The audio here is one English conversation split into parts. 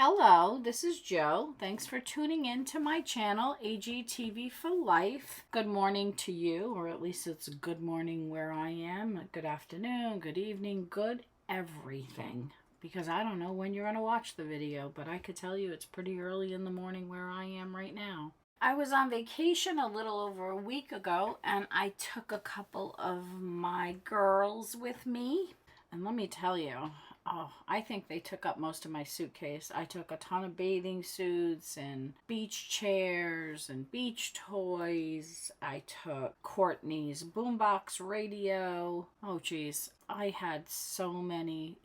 Hello, this is Joe. Thanks for tuning in to my channel, AGTV for Life. Good morning to you, or at least it's good morning where I am. Good afternoon, good evening, good everything. Because I don't know when you're going to watch the video, but I could tell you it's pretty early in the morning where I am right now. I was on vacation a little over a week ago, and I took a couple of my girls with me. And let me tell you, I think they took up most of my suitcase. I took a ton of bathing suits and beach chairs and beach toys. I took Courtney's boombox radio. Oh geez, I had so many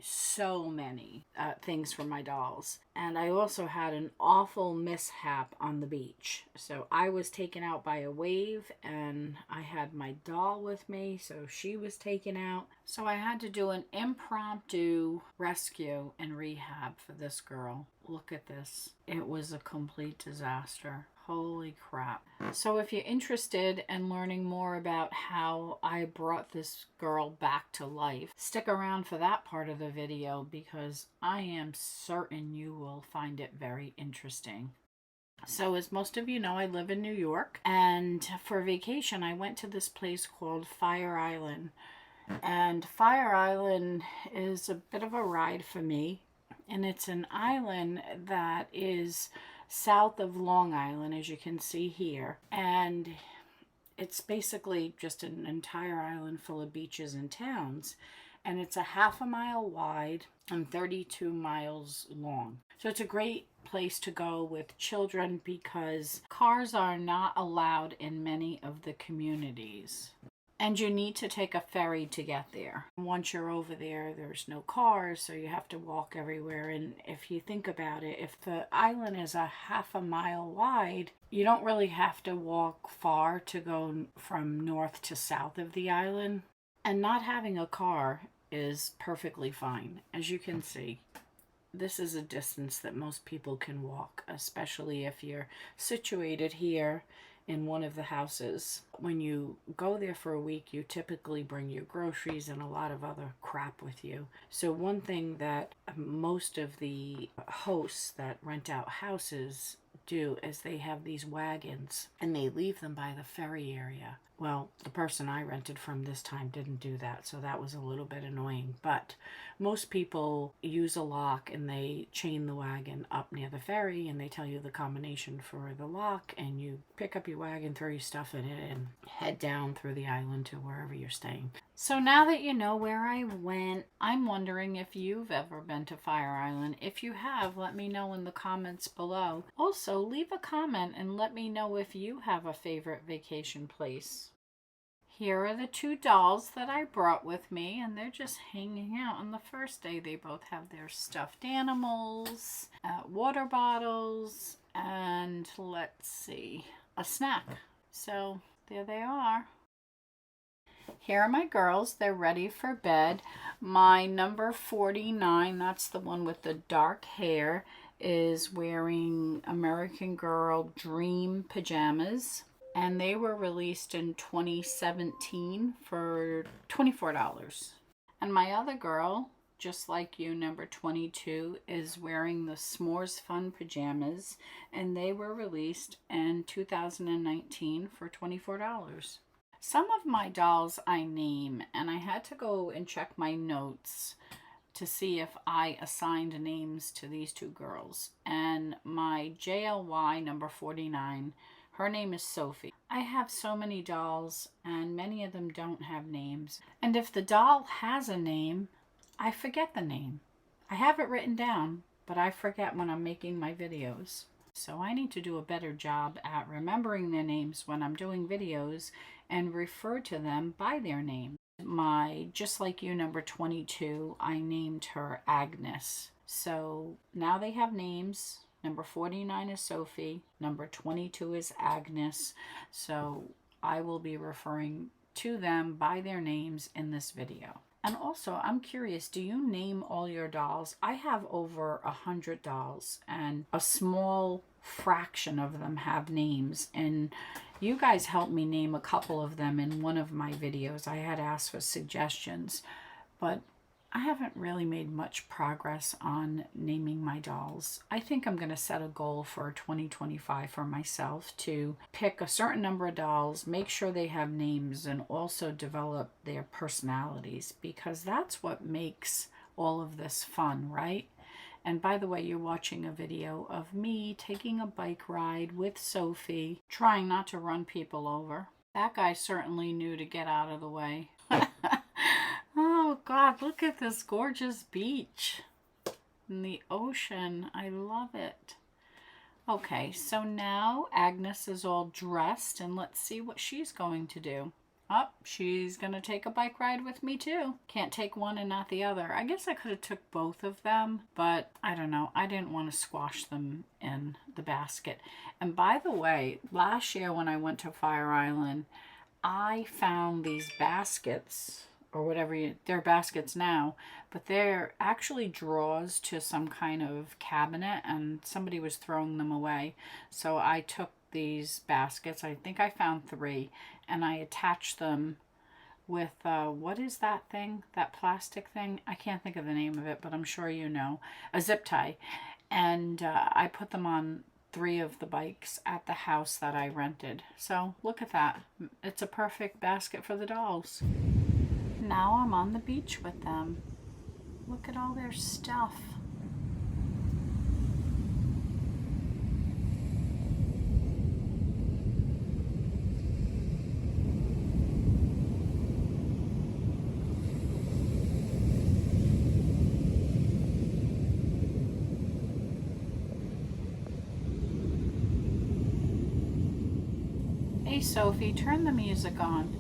things for my dolls. And I also had an awful mishap on the beach. So I was taken out by a wave, and I had my doll with me, so she was taken out. So I had to do an impromptu rescue and rehab for this girl. Look at this. It was a complete disaster. Holy crap. So if you're interested in learning more about how I brought this girl back to life, stick around for that part of the video because I am certain you will find it very interesting. So as most of you know, I live in New York, and for vacation I went to this place called Fire Island. And Fire Island is a bit of a ride for me, and it's an island that is south of Long Island, as you can see here, and it's basically just an entire island full of beaches and towns, and it's a half a mile wide and 32 miles long. So it's a great place to go with children because cars are not allowed in many of the communities. And you need to take a ferry to get there. Once you're over there, there's no cars, so you have to walk everywhere. And if you think about it, if the island is a half a mile wide, you don't really have to walk far to go from north to south of the island. And not having a car is perfectly fine. As you can see, this is a distance that most people can walk, especially if you're situated here in one of the houses. When you go there for a week, you typically bring your groceries and a lot of other crap with you. So one thing that most of the hosts that rent out houses do is they have these wagons and they leave them by the ferry area. Well, the person I rented from this time didn't do that, so that was a little bit annoying. But most people use a lock and they chain the wagon up near the ferry, and they tell you the combination for the lock, and you pick up your wagon, throw your stuff in it, and head down through the island to wherever you're staying. So now that you know where I went, I'm wondering if you've ever been to Fire Island. If you have, let me know in the comments below. Also, leave a comment and let me know if you have a favorite vacation place. Here are the two dolls that I brought with me, and they're just hanging out. On the first day, they both have their stuffed animals, water bottles, and let's see, a snack. So there they are. Here are my girls. They're ready for bed. My number 49, that's the one with the dark hair, is wearing American Girl Dream pajamas. And they were released in 2017 for $24. And my other girl, just like you, number 22, is wearing the S'mores Fun pajamas, and they were released in 2019 for $24. Some of my dolls I name, and I had to go and check my notes to see if I assigned names to these two girls. And my JLY number 49, her name is Sophie. I have so many dolls, and many of them don't have names. And if the doll has a name, I forget the name. I have it written down, but I forget when I'm making my videos. So I need to do a better job at remembering their names when I'm doing videos and refer to them by their name. My Just Like You number 22, I named her Agnes. So now they have names. Number 49 is Sophie. Number 22 is Agnes. So I will be referring to them by their names in this video. And also, I'm curious, do you name all your dolls? I have over 100 dolls, and a small fraction of them have names. And you guys helped me name a couple of them in one of my videos. I had asked for suggestions, but I haven't really made much progress on naming my dolls. I think I'm going to set a goal for 2025 for myself to pick a certain number of dolls, make sure they have names, and also develop their personalities, because that's what makes all of this fun, right? And by the way, you're watching a video of me taking a bike ride with Sophie, trying not to run people over. That guy certainly knew to get out of the way. Oh God, look at this gorgeous beach and the ocean. I love it. Okay, so now Agnes is all dressed, and let's see what she's going to do. Oh, she's going to take a bike ride with me too. Can't take one and not the other. I guess I could have took both of them, but I don't know. I didn't want to squash them in the basket. And by the way, last year when I went to Fire Island, I found these baskets, or whatever they're baskets now, but they're actually drawers to some kind of cabinet, and somebody was throwing them away. So I took these baskets, I think I found 3, and I attached them with, what is that thing? That plastic thing? I can't think of the name of it, but I'm sure you know. A zip tie. And I put them on 3 of the bikes at the house that I rented. So look at that. It's a perfect basket for the dolls. Now I'm on the beach with them. Look at all their stuff. Hey Sophie, turn the music on.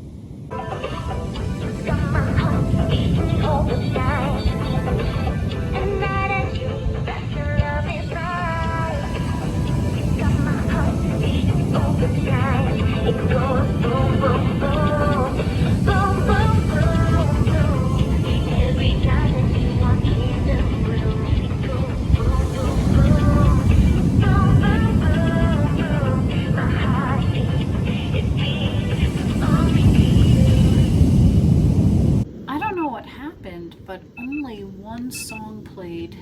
But only one song played,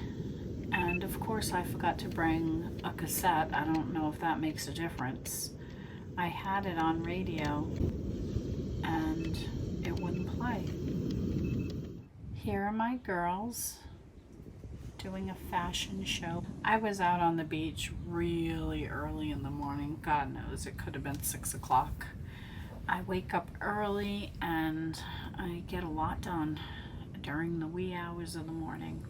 and of course I forgot to bring a cassette. I don't know if that makes a difference. I had it on radio and it wouldn't play. Here are my girls doing a fashion show. I was out on the beach really early in the morning. God knows, it could have been 6 o'clock. I wake up early and I get a lot done during the wee hours of the morning.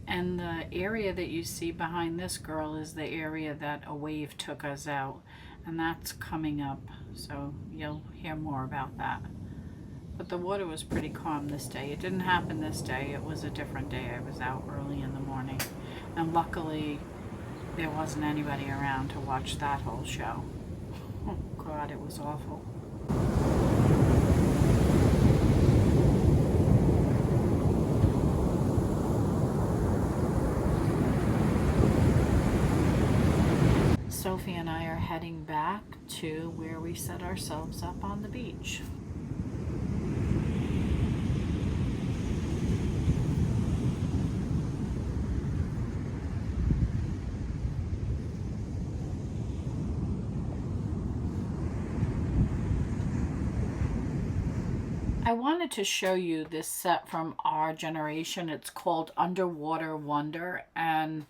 And the area that you see behind this girl is the area that a wave took us out, and that's coming up, so you'll hear more about that. But the water was pretty calm this day. It didn't happen this day. It was a different day. I was out early in the morning, and luckily there wasn't anybody around to watch that whole show. Oh God, it was awful. Sophie and I are heading back to where we set ourselves up on the beach. I wanted to show you this set from our generation. It's called Underwater Wonder, and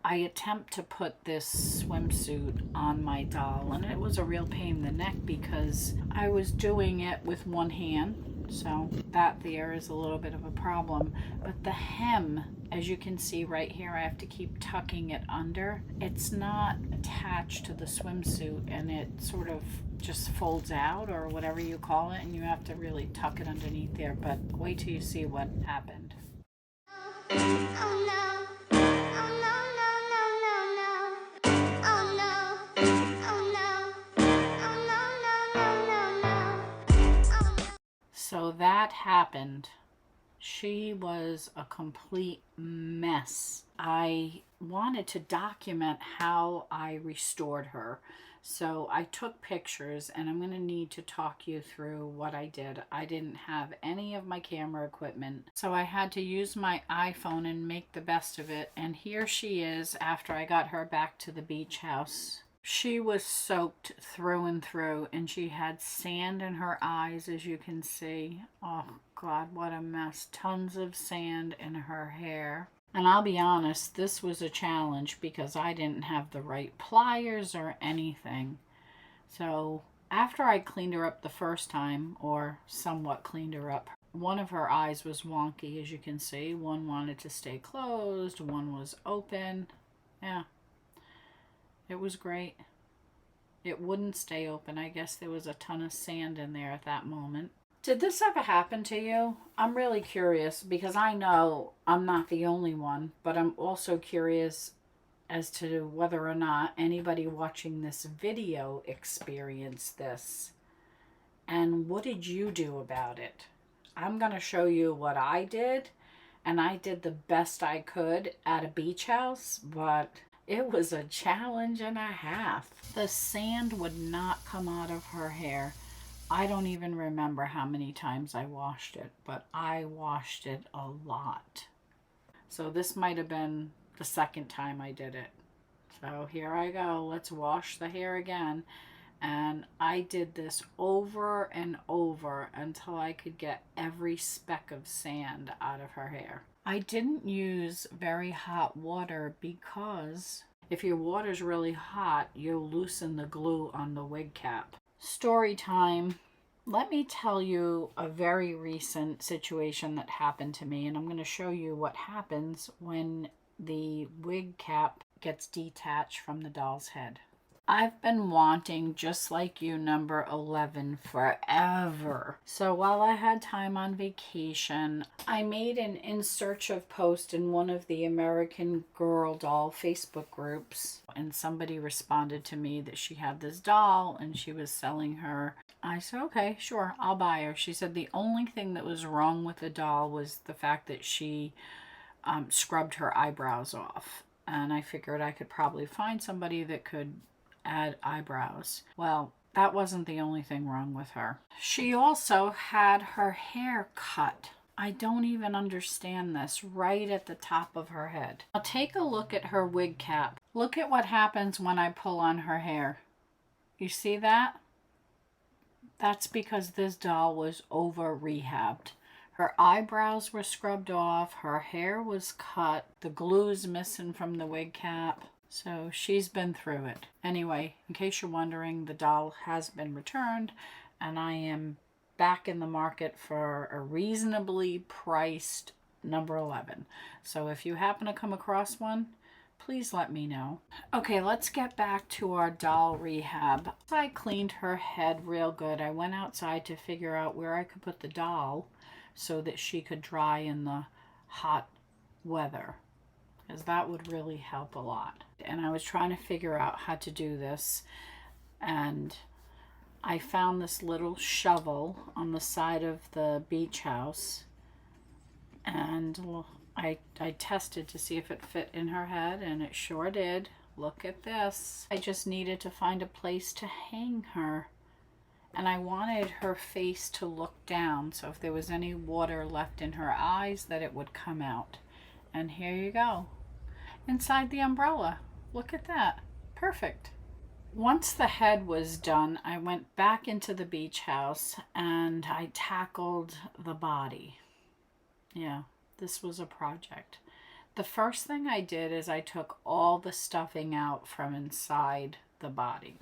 I attempt to put this swimsuit on my doll, and it was a real pain in the neck because I was doing it with one hand, so that there is a little bit of a problem. But the hem, as you can see right here, I have to keep tucking it under. It's not attached to the swimsuit, and it sort of just folds out, or whatever you call it, and you have to really tuck it underneath there. But wait till you see what happened. Oh no. So that happened. She was a complete mess. I wanted to document how I restored her. So I took pictures, and I'm going to need to talk you through what I did. I didn't have any of my camera equipment, so I had to use my iPhone and make the best of it. And here she is after I got her back to the beach house. She was soaked through and through, and she had sand in her eyes, as you can see. Oh God, what a mess. Tons of sand in her hair. And I'll be honest, this was a challenge because I didn't have the right pliers or anything. So after I cleaned her up the first time, or somewhat cleaned her up, one of her eyes was wonky, as you can see. One wanted to stay closed, one was open. Yeah, it was great. It wouldn't stay open. I guess there was a ton of sand in there at that moment. Did this ever happen to you? I'm really curious because I know I'm not the only one, but I'm also curious as to whether or not anybody watching this video experienced this. And what did you do about it? I'm going to show you what I did, and I did the best I could at a beach house, but it was a challenge and a half. The sand would not come out of her hair. I don't even remember how many times I washed it, but I washed it a lot. So this might have been the second time I did it. So here I go. Let's wash the hair again. And I did this over and over until I could get every speck of sand out of her hair. I didn't use very hot water because if your water's really hot, you'll loosen the glue on the wig cap. Story time. Let me tell you a very recent situation that happened to me, and I'm going to show you what happens when the wig cap gets detached from the doll's head. I've been wanting Just Like You number 11 forever. So while I had time on vacation, I made an In Search of post in one of the American Girl doll Facebook groups, and somebody responded to me that she had this doll and she was selling her. I said, okay, sure, I'll buy her. She said the only thing that was wrong with the doll was the fact that she scrubbed her eyebrows off. And I figured I could probably find somebody that could add eyebrows. Well, that wasn't the only thing wrong with her. She also had her hair cut. I don't even understand this, right at the top of her head. Now take a look at her wig cap. Look at what happens when I pull on her hair. You see that? That's because this doll was over rehabbed. Her eyebrows were scrubbed off, her hair was cut, the glue's missing from the wig cap. So she's been through it. Anyway, in case you're wondering, the doll has been returned, and I am back in the market for a reasonably priced number 11. So if you happen to come across one, please let me know. Okay, let's get back to our doll rehab. I cleaned her head real good. I went outside to figure out where I could put the doll so that she could dry in the hot weather, because that would really help a lot. And I was trying to figure out how to do this, and I found this little shovel on the side of the beach house, and I tested to see if it fit in her head, and it sure did. Look at this. I just needed to find a place to hang her, and I wanted her face to look down, so if there was any water left in her eyes, that it would come out. And here you go. Inside the umbrella. Look at that. Perfect. Once the head was done, I went back into the beach house and I tackled the body. Yeah, this was a project. The first thing I did is I took all the stuffing out from inside the body.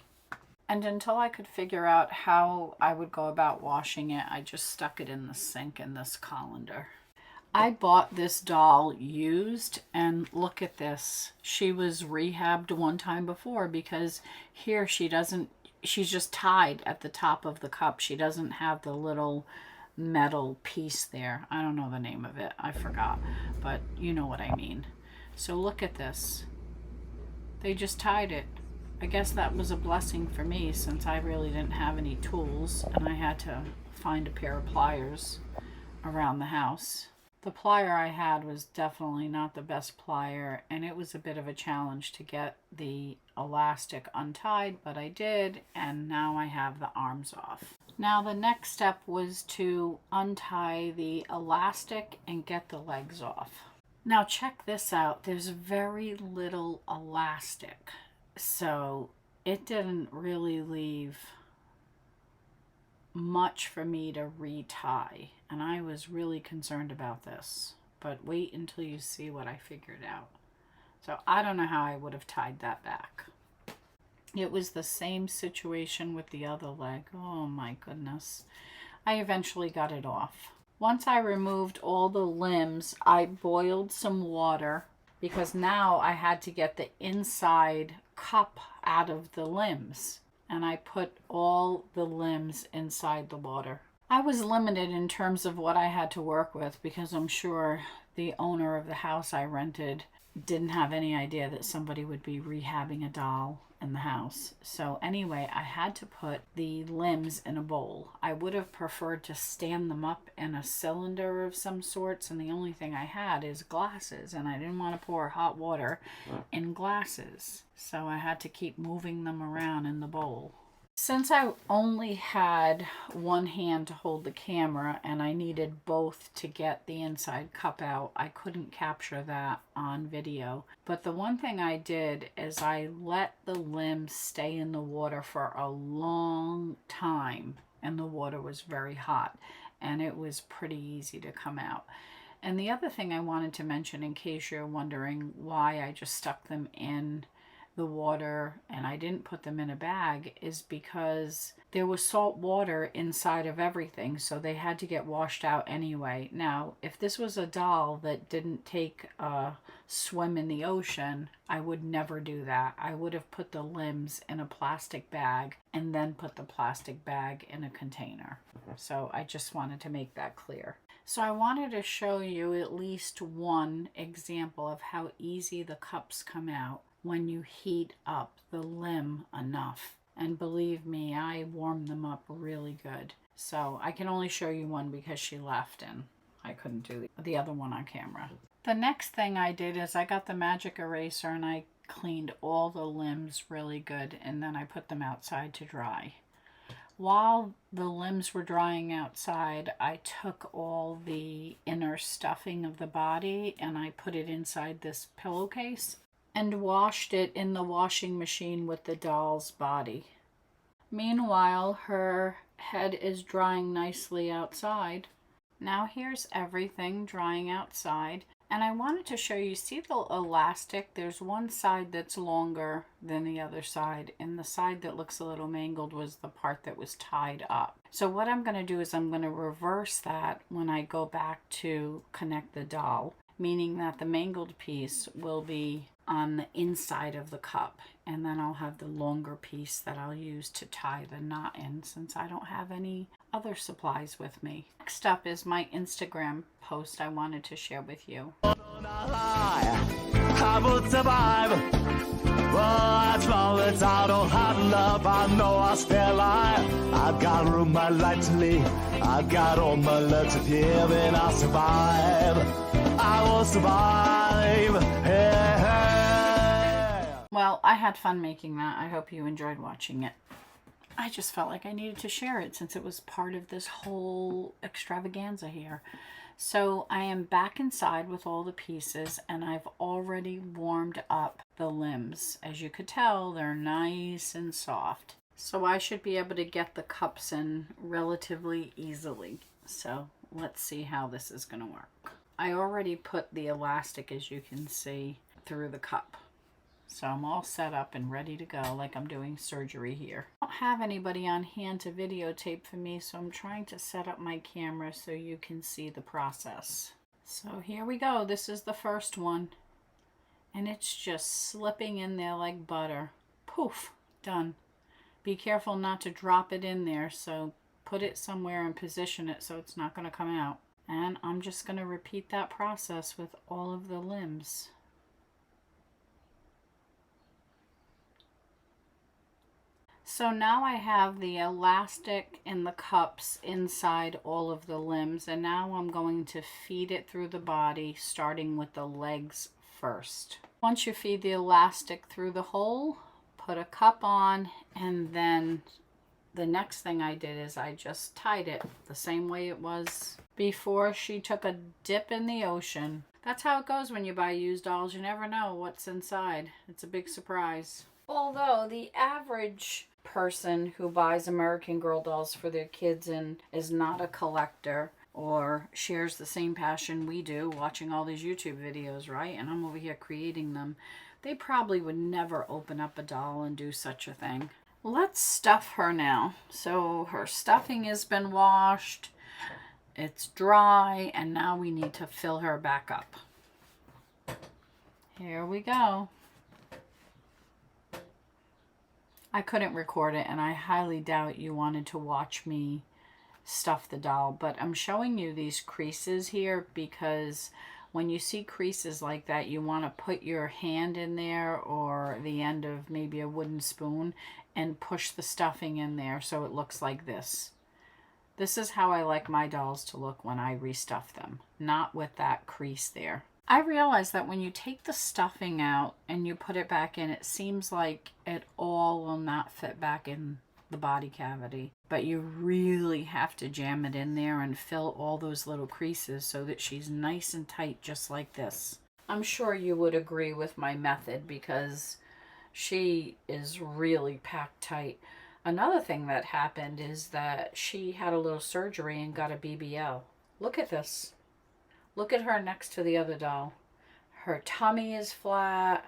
And until I could figure out how I would go about washing it, I just stuck it in the sink in this colander. I bought this doll used, and look at this. She was rehabbed one time before, because here she's just tied at the top of the cup. She doesn't have the little metal piece there. I don't know the name of it. I forgot, but you know what I mean. So look at this. They just tied it. I guess that was a blessing for me, since I really didn't have any tools and I had to find a pair of pliers around the house. The plier I had was definitely not the best plier, and it was a bit of a challenge to get the elastic untied, but I did, and now I have the arms off. Now the next step was to untie the elastic and get the legs off. Now check this out. There's very little elastic, so it didn't really leave much for me to retie, and I was really concerned about this, but wait until you see what I figured out. So I don't know how I would have tied that back. It was the same situation with the other leg. Oh my goodness. I eventually got it off. Once I removed all the limbs, I boiled some water because now I had to get the inside cup out of the limbs. And I put all the limbs inside the water. I was limited in terms of what I had to work with because I'm sure the owner of the house I rented didn't have any idea that somebody would be rehabbing a doll in the house. So anyway, I had to put the limbs in a bowl. I would have preferred to stand them up in a cylinder of some sorts, and the only thing I had is glasses, and I didn't want to pour hot water in glasses. So I had to keep moving them around in the bowl. Since I only had one hand to hold the camera and I needed both to get the inside cup out, I couldn't capture that on video. But the one thing I did is I let the limbs stay in the water for a long time, and the water was very hot and it was pretty easy to come out. And the other thing I wanted to mention, in case you're wondering why I just stuck them in the water and I didn't put them in a bag, is because there was salt water inside of everything, so they had to get washed out anyway. Now, if this was a doll that didn't take a swim in the ocean, I would never do that. I would have put the limbs in a plastic bag and then put the plastic bag in a container. So I just wanted to make that clear. So I wanted to show you at least one example of how easy the cups come out when you heat up the limb enough. And believe me, I warmed them up really good. So I can only show you one because she left and I couldn't do the other one on camera. The next thing I did is I got the magic eraser and I cleaned all the limbs really good, and then I put them outside to dry. While the limbs were drying outside, I took all the inner stuffing of the body and I put it inside this pillowcase and washed it in the washing machine with the doll's body. Meanwhile, her head is drying nicely outside. Now here's everything drying outside. And I wanted to show you, see the elastic? There's one side that's longer than the other side, and the side that looks a little mangled was the part that was tied up. So what I'm going to do is I'm going to reverse that when I go back to connect the doll, meaning that the mangled piece will be on the inside of the cup, and then I'll have the longer piece that I'll use to tie the knot in, since I don't have any other supplies with me. Next up is my Instagram post I wanted to share with you. I would survive. Well, as long as I don't have love, I know I'll stay alive. I've got room, my life to live. I've got all my love to give, and I'll survive. I will survive. Hey, hey. Well, I had fun making that. I hope you enjoyed watching it. I just felt like I needed to share it since it was part of this whole extravaganza here. So I am back inside with all the pieces, and I've already warmed up the limbs. As you could tell, they're nice and soft. So I should be able to get the cups in relatively easily. So let's see how this is going to work. I already put the elastic, as you can see, through the cup. So I'm all set up and ready to go, like I'm doing surgery here. I don't have anybody on hand to videotape for me, so I'm trying to set up my camera so you can see the process. So here we go. This is the first one. And it's just slipping in there like butter. Poof, done. Be careful not to drop it in there, so put it somewhere and position it so it's not going to come out. And I'm just going to repeat that process with all of the limbs. So now I have the elastic and the cups inside all of the limbs, and now I'm going to feed it through the body, starting with the legs first. Once you feed the elastic through the hole, put a cup on, and then the next thing I did is I just tied it the same way it was before she took a dip in the ocean. That's how it goes when you buy used dolls. You never know what's inside. It's a big surprise. Although the average person who buys American Girl dolls for their kids and is not a collector or shares the same passion we do, watching all these YouTube videos, right? And I'm over here creating them. They probably would never open up a doll and do such a thing. Let's stuff her now. So her stuffing has been washed. It's dry, and now we need to fill her back up. Here we go. I couldn't record it, and I highly doubt you wanted to watch me stuff the doll, but I'm showing you these creases here because when you see creases like that, you want to put your hand in there or the end of maybe a wooden spoon and push the stuffing in there so it looks like this. This is how I like my dolls to look when I restuff them, not with that crease there. I realize that when you take the stuffing out and you put it back in, it seems like it all will not fit back in the body cavity. But you really have to jam it in there and fill all those little creases so that she's nice and tight just like this. I'm sure you would agree with my method because she is really packed tight. Another thing that happened is that she had a little surgery and got a BBL. Look at this. Look at her next to the other doll. Her tummy is flat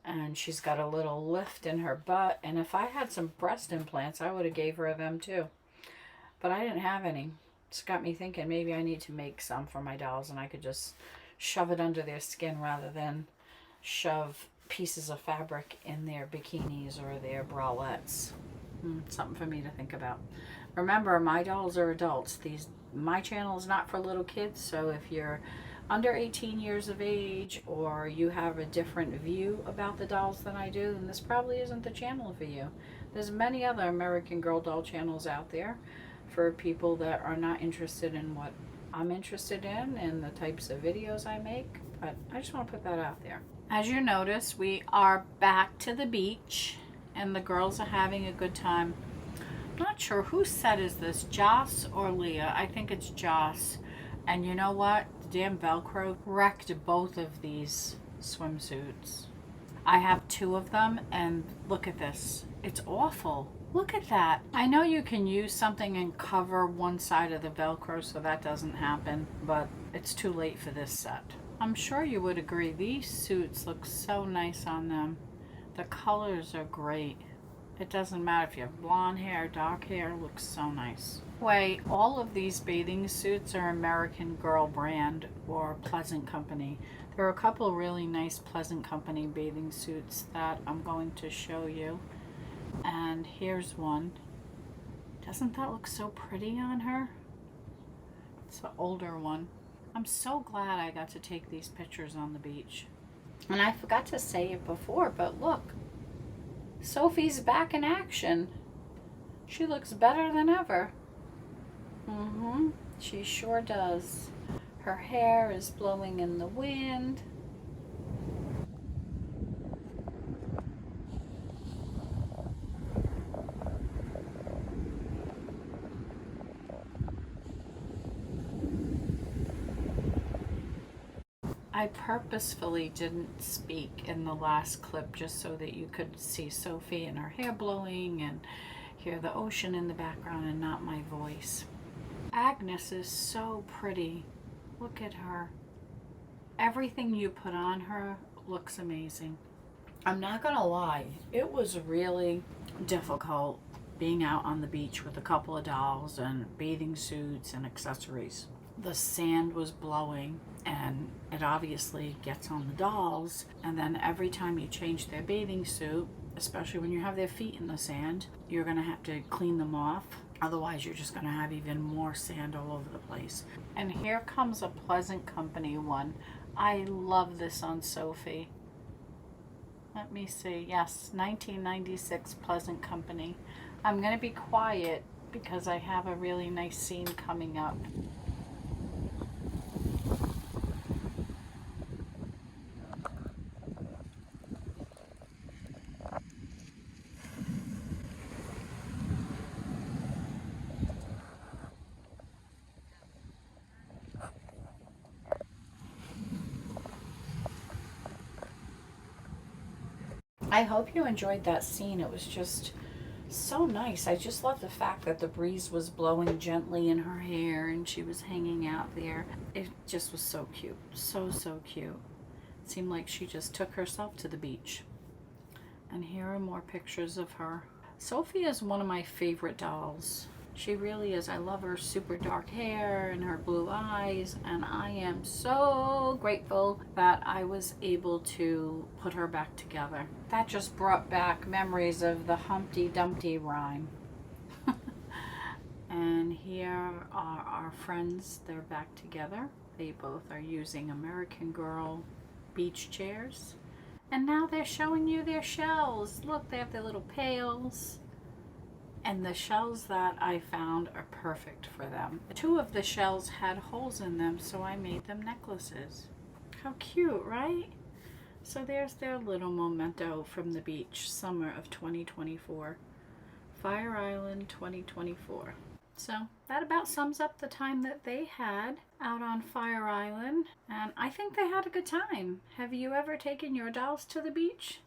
and she's got a little lift in her butt. And if I had some breast implants, I would have gave her them too. But I didn't have any. It's got me thinking maybe I need to make some for my dolls and I could just shove it under their skin rather than shove pieces of fabric in their bikinis or their bralettes. Something for me to think about. Remember, my dolls are adults. My channel is not for little kids, so if you're under 18 years of age or you have a different view about the dolls than I do, then this probably isn't the channel for you. There's many other American Girl doll channels out there for people that are not interested in what I'm interested in and the types of videos I make, but I just want to put that out there. As you notice, we are back to the beach and the girls are having a good time. Not sure whose set is this, Joss or Leah. I think it's Joss. And you know what? The damn Velcro wrecked both of these swimsuits. I have two of them and look at this. It's awful. Look at that. I know you can use something and cover one side of the Velcro so that doesn't happen, but it's too late for this set. I'm sure you would agree. These suits look so nice on them. The colors are great. It doesn't matter if you have blonde hair, dark hair, it looks so nice. Anyway, all of these bathing suits are American Girl brand or Pleasant Company. There are a couple really nice Pleasant Company bathing suits that I'm going to show you. And here's one. Doesn't that look so pretty on her? It's the older one. I'm so glad I got to take these pictures on the beach. And I forgot to say it before, but look. Sophie's back in action. She looks better than ever. She sure does. Her hair is blowing in the wind. I purposefully didn't speak in the last clip just so that you could see Sophie and her hair blowing and hear the ocean in the background and not my voice. Agnes is so pretty. Look at her. Everything you put on her looks amazing. I'm not gonna lie, it was really difficult being out on the beach with a couple of dolls and bathing suits and accessories. The sand was blowing and it obviously gets on the dolls, and then every time you change their bathing suit, especially when you have their feet in the sand, you're going to have to clean them off. Otherwise you're just going to have even more sand all over the place. And here comes a Pleasant Company one. I love this on Sophie. Let me see. Yes, 1996 Pleasant Company. I'm going to be quiet because I have a really nice scene coming up. I hope you enjoyed that scene. It was just so nice. I just love the fact that the breeze was blowing gently in her hair and she was hanging out there. It just was so cute. So, so cute. It seemed like she just took herself to the beach. And here are more pictures of her. Sophie is one of my favorite dolls. She really is. I love her super dark hair and her blue eyes, and I am so grateful that I was able to put her back together. That just brought back memories of the Humpty Dumpty rhyme. And here are our friends. They're back together. They both are using American Girl beach chairs. And now they're showing you their shells. Look, they have their little pails. And the shells that I found are perfect for them. 2 of the shells had holes in them, so I made them necklaces. How cute, right? So there's their little memento from the beach, summer of 2024. Fire Island 2024. So that about sums up the time that they had out on Fire Island. And I think they had a good time. Have you ever taken your dolls to the beach?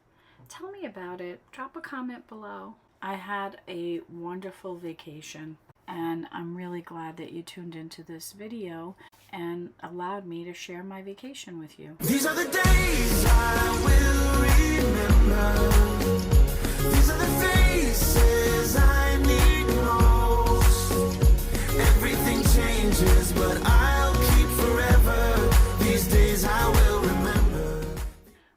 Tell me about it. Drop a comment below. I had a wonderful vacation, and I'm really glad that you tuned into this video and allowed me to share my vacation with you. These are the days I will remember. These are the faces I need most. Everything changes, but I'll keep forever. These days I will remember.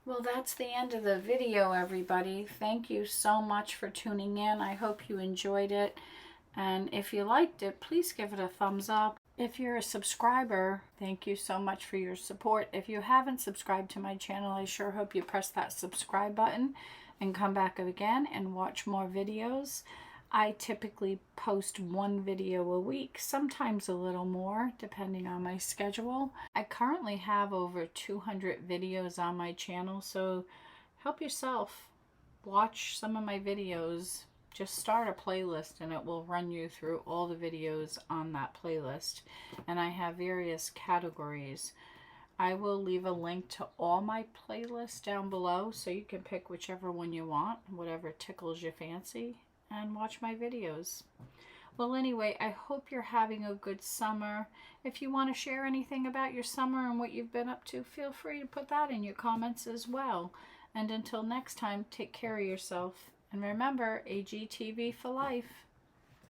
Well, that's the end of the video, everybody. Thank you so much for tuning in. I hope you enjoyed it. And if you liked it, please give it a thumbs up. If you're a subscriber, thank you so much for your support. If you haven't subscribed to my channel, I sure hope you press that subscribe button and come back again and watch more videos. I typically post 1 video a week, sometimes a little more, depending on my schedule. I currently have over 200 videos on my channel, so help yourself. Watch some of my videos. Just start a playlist and it will run you through all the videos on that playlist. And I have various categories. I will leave a link to all my playlists down below, so you can pick whichever one you want, whatever tickles your fancy, and watch my videos. Well, anyway, I hope you're having a good summer. If you want to share anything about your summer and what you've been up to, feel free to put that in your comments as well. And until next time, take care of yourself. And remember, AGTV for life.